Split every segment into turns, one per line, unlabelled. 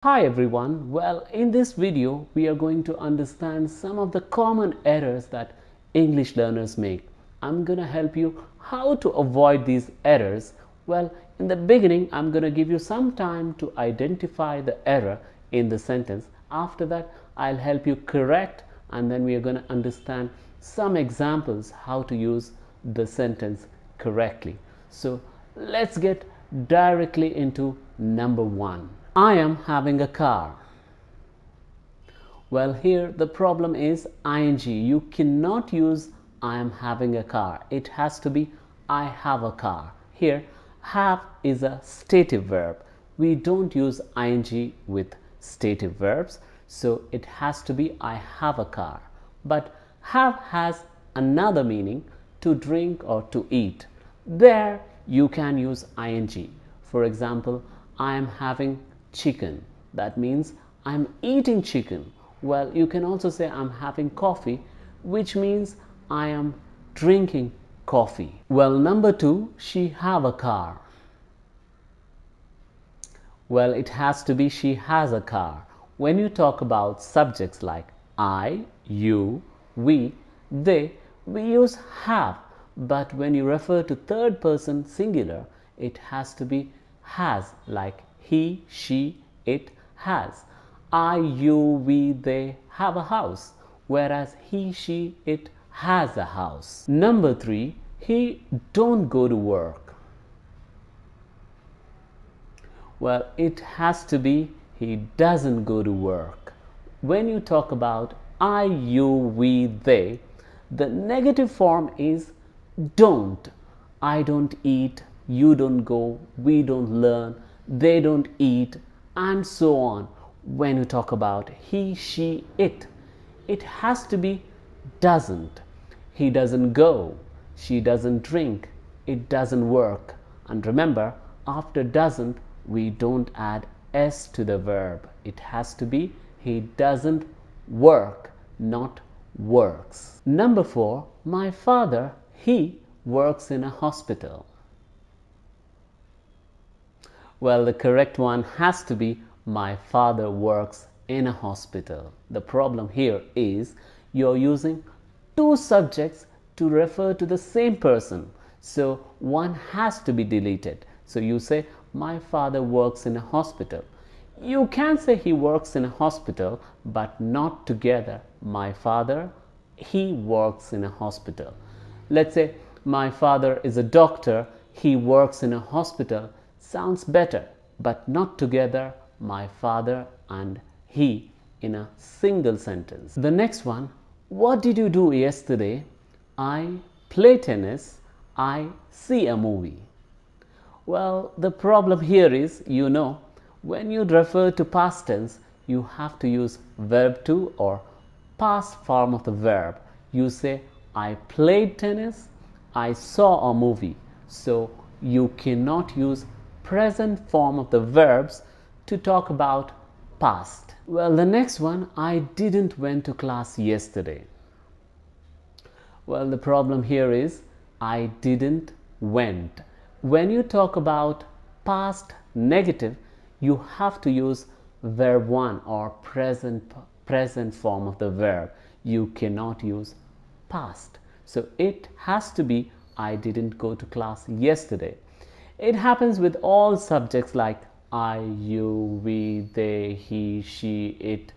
Hi everyone, well in this video we are going to understand some of the common errors that English learners make. I'm going to help you how to avoid these errors. Well, in the beginning I'm going to give you some time to identify the error in the sentence. After that I'll help you correct, and then we are going to understand some examples how to use the sentence correctly. So let's get directly into number one. I am having a car. Well, here the problem is ing. You cannot use I am having a car. It has to be I have a car. Here, have is a stative verb. We don't use ing with stative verbs, so it has to be I have a car. But have has another meaning, to drink or to eat. There you can use ing. For example, I am having chicken. That means I'm eating chicken. Well, you can also say I'm having coffee, which means I am drinking coffee. Well, number two, she have a car. Well, it has to be she has a car. When you talk about subjects like I, you, we, they, we use have. But when you refer to third person singular, it has to be has, like he, she, it has. I, you, we, they have a house, whereas he, she, it has a house. Number three, he don't go to work. Well, it has to be he doesn't go to work. When you talk about I, you, we, they, the negative form is don't. I don't eat, you don't go, we don't learn, they don't eat, and so on. When you talk about he, she, it has to be doesn't. He doesn't go, she doesn't drink, it doesn't work. And remember, after doesn't, we don't add s to the verb. It has to be he doesn't work, not works. Number four, my father, he works in a hospital. Well, the correct one has to be my father works in a hospital. The problem here is you're using two subjects to refer to the same person. So one has to be deleted. So you say, my father works in a hospital. You can say he works in a hospital, but not together. My father, he works in a hospital. Let's say, my father is a doctor, he works in a hospital. Sounds better, but not together, my father and he in a single sentence. The next one, what did you do yesterday? I play tennis, I see a movie. Well, the problem here is, when you refer to past tense, you have to use verb to or past form of the verb. You say, I played tennis, I saw a movie. So you cannot use present form of the verbs to talk about past. Well, the next one, I didn't went to class yesterday. Well, the problem here is I didn't went. When you talk about past negative, you have to use verb 1 or present form of the verb. You cannot use past. So it has to be I didn't go to class yesterday. It happens with all subjects like I, you, we, they, he, she, it,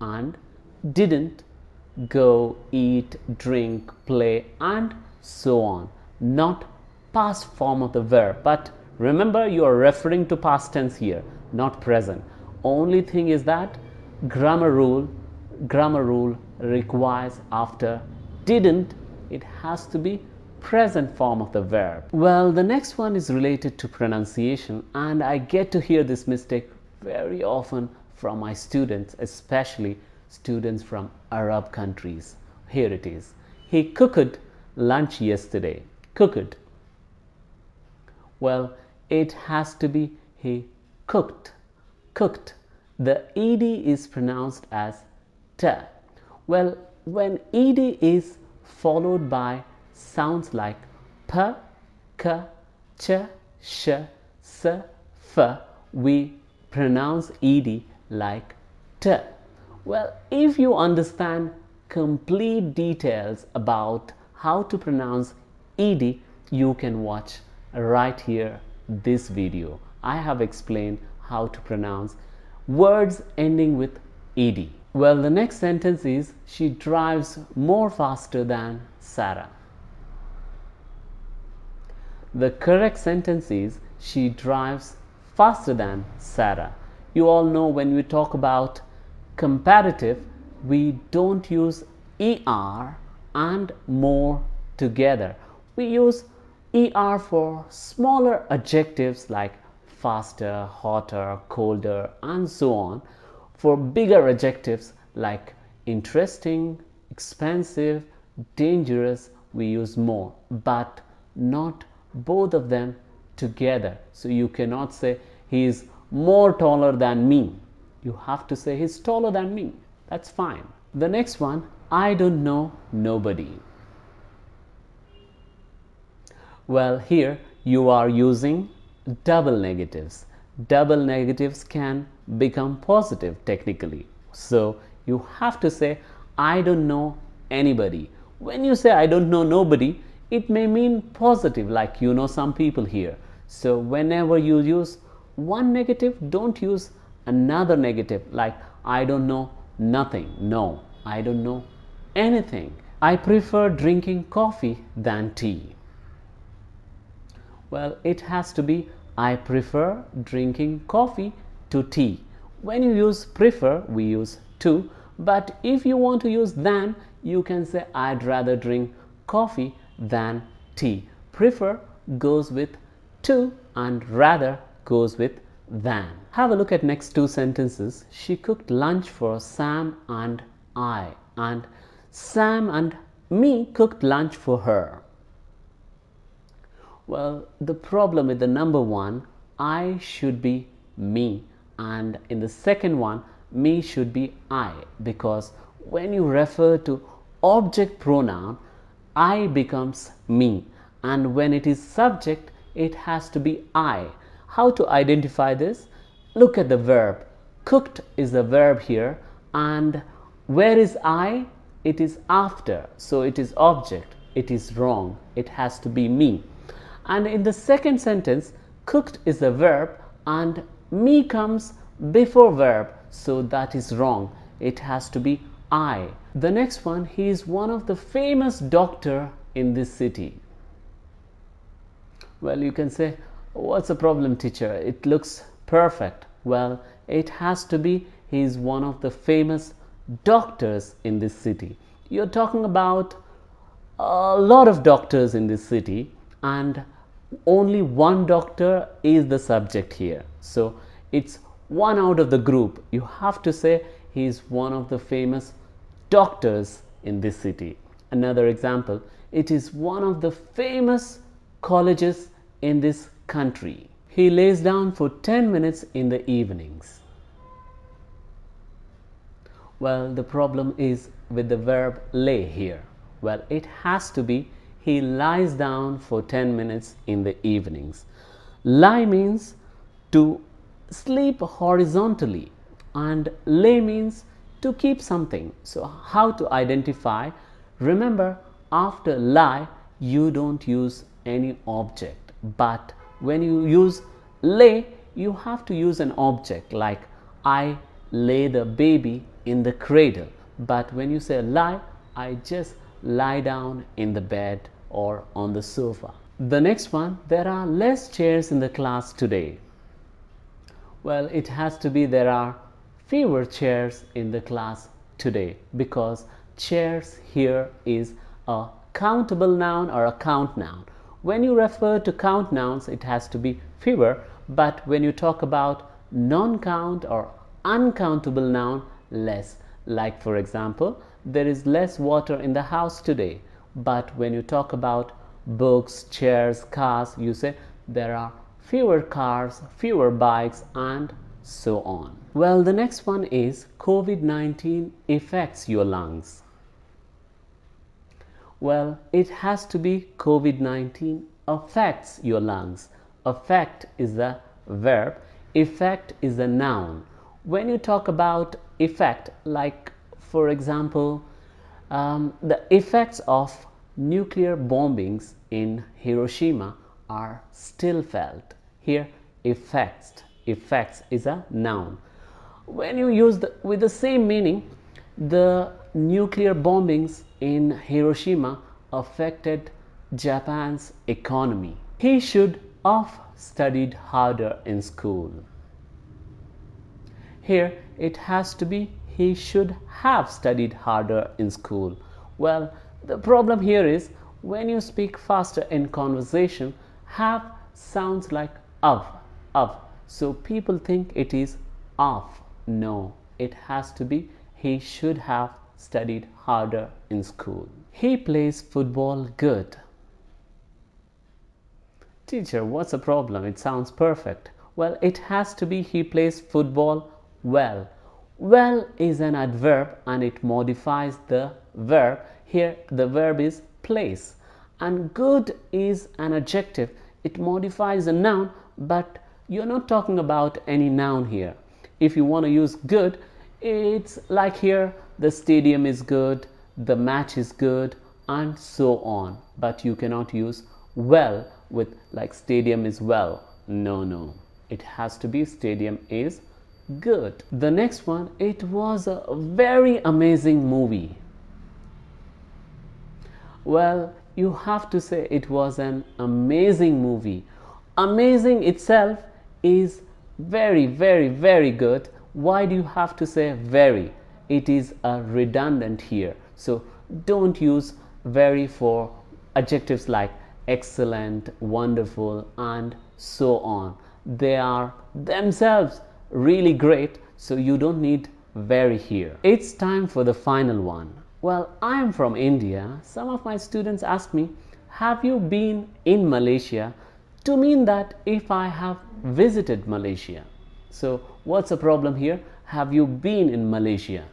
and didn't go, eat, drink, play, and so on. Not past form of the verb. But remember, you are referring to past tense here, not present. Only thing is that grammar rule requires after didn't, it has to be present form of the verb. Well, the next one is related to pronunciation, and I get to hear this mistake very often from my students, especially students from Arab countries. Here it is. He cooked lunch yesterday. Cooked. Well, it has to be he cooked. Cooked. The ed is pronounced as t. Well, when ed is followed by sounds like p, k, ch, sh, s, f, we pronounce ed like t. Well, if you understand complete details about how to pronounce ed, you can watch right here this video. I have explained how to pronounce words ending with ed. Well, the next sentence is she drives more faster than Sarah. The correct sentence is she drives faster than Sarah. You all know when we talk about comparative, we don't use er and more together. We use er for smaller adjectives like faster, hotter, colder, and so on. For bigger adjectives like interesting, expensive, dangerous, we use more, but not both of them together. So you cannot say he is more taller than me. You have to say he's taller than me. That's fine. The next one, I don't know nobody. Well, here you are using double negatives. Double negatives can become positive technically. So you have to say I don't know anybody. When you say I don't know nobody, it may mean positive, like you know some people here. So whenever you use one negative, don't use another negative like I don't know nothing. No, I don't know anything. I prefer drinking coffee than tea. Well, it has to be I prefer drinking coffee to tea. When you use prefer, we use to, but if you want to use than, you can say I'd rather drink coffee than tea. Prefer goes with to and rather goes with than. Have a look at next two sentences. She cooked lunch for Sam and I, and Sam and me cooked lunch for her. Well, the problem with the number one, I should be me, and in the second one, me should be I, because when you refer to object pronoun, I becomes me, and when it is subject, it has to be I. How to identify this? Look at the verb. Cooked is the verb here, and where is I? It is after, so it is object. It is wrong. It has to be me. And in the second sentence, cooked is the verb and me comes before verb, so that is wrong. It has to be I. The next one, he is one of the famous doctor in this city. Well, you can say, what's the problem, teacher? It looks perfect. Well, it has to be he is one of the famous doctors in this city. You're talking about a lot of doctors in this city, and only one doctor is the subject here. So it's one out of the group. You have to say he is one of the famous doctors in this city. Another example, it is one of the famous colleges in this country. He lays down for 10 minutes in the evenings. Well, the problem is with the verb lay here. Well, it has to be he lies down for 10 minutes in the evenings. Lie means to sleep horizontally, and lay means to keep something. So how to identify? Remember, after lie, you don't use any object. But when you use lay, you have to use an object like I lay the baby in the cradle. But when you say lie, I just lie down in the bed or on the sofa. The next one, there are less chairs in the class today. Well, it has to be there are fewer chairs in the class today, because chairs here is a countable noun or a count noun. When you refer to count nouns, it has to be fewer, but when you talk about non-count or uncountable noun, less. Like for example, there is less water in the house today. But when you talk about books, chairs, cars, you say there are fewer cars, fewer bikes, and so on. Well, the next one is COVID-19 affects your lungs. Well, it has to be COVID-19 affects your lungs. Affect is the verb, effect is the noun. When you talk about effect, like for example, the effects of nuclear bombings in Hiroshima are still felt. Here, effects is a noun. When you use with the same meaning, the nuclear bombings in Hiroshima affected Japan's economy. He should have studied harder in school. Here it has to be he should have studied harder in school. Well, the problem here is when you speak faster in conversation, have sounds like of. So people think it is of. No, it has to be he should have studied harder in school. He plays football good. Teacher, what's the problem? It sounds perfect. Well, it has to be he plays football well. Well is an adverb and it modifies the verb. Here the verb is plays. And good is an adjective. It modifies a noun, but you're not talking about any noun here. If you want to use good, it's like here the stadium is good, the match is good, and so on. But you cannot use well with like stadium is well. No. It has to be stadium is good. The next one, it was a very amazing movie. Well, you have to say it was an amazing movie. Amazing itself is very good. Why do you have to say very? It is a redundant here. So don't use very for adjectives like excellent, wonderful, and so on. They are themselves really great, so you don't need very here. It's time for the final one. Well, I am from India. Some of my students ask me, have you been in Malaysia? To mean that if I have visited Malaysia. So what's the problem here? Have you been in Malaysia?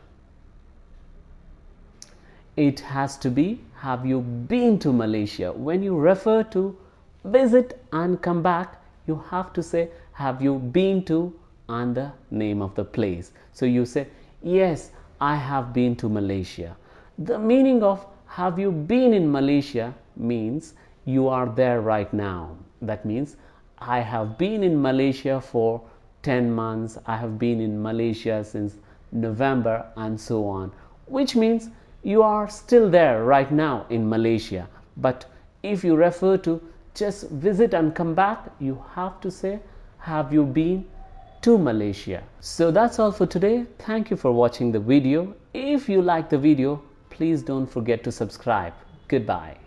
It has to be have you been to Malaysia. When you refer to visit and come back, you have to say have you been to and the name of the place. So you say yes, I have been to Malaysia. The meaning of have you been in Malaysia means you are there right now. That means I have been in Malaysia for 10 months, I have been in Malaysia since November, and so on, which means you are still there right now in Malaysia. But if you refer to just visit and come back, you have to say have you been to Malaysia. So that's all for today. Thank you for watching the video. If you like the video, please don't forget to subscribe. Goodbye.